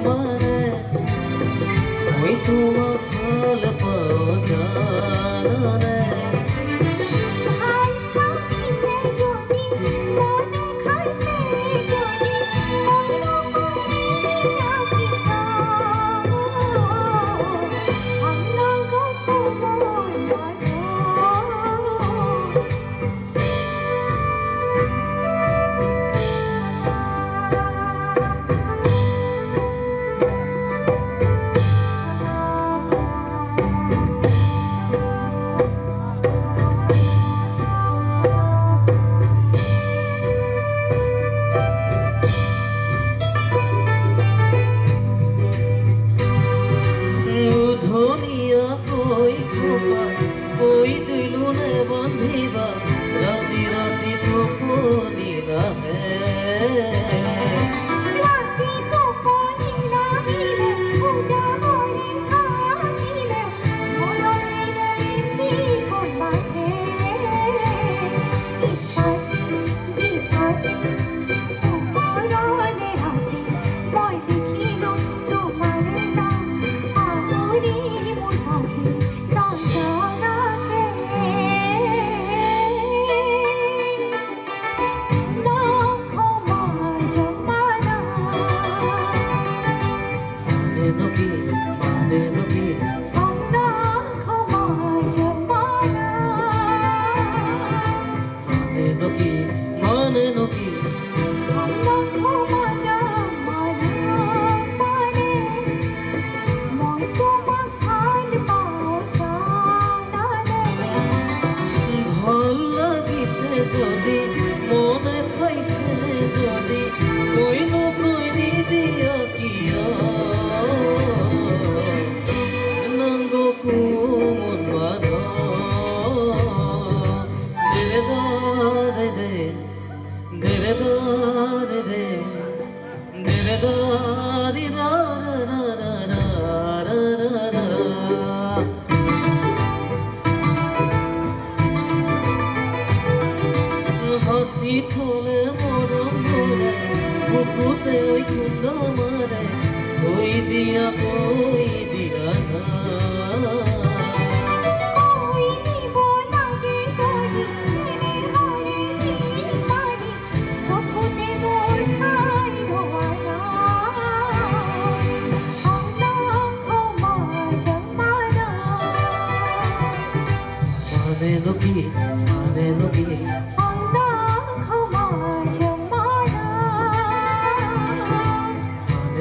তোমারে ওই তোমার ভাল পাওয়া জানে ওই দুই লুনে বান্ধিবা রাতি রাতি গোপনী রাহে যদি মনে খাইছে যদি কইনো কইনি দিয়া কিয়া নঙ্গো কুমন বানো দেরে দারে দে দেরে দারে দে দেরে দারি দারা হাসি ঠোলে মরম ভরে বুকুতে ওই কুন্দ মারে ওই দিয়া না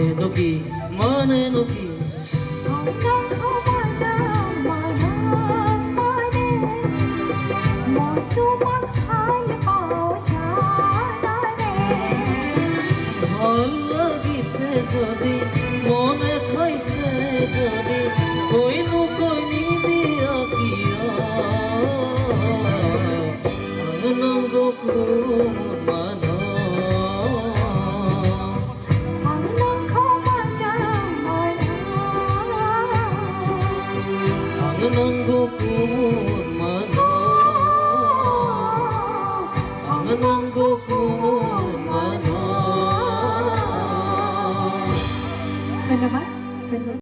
মানে লোকি মানে লোকি ভাল লাগিছে যদি মনে খাইছে যদি কইনো কইনি দিয়া কিয়া নঙ্গো কুমন মানো নঙ্গো কুমন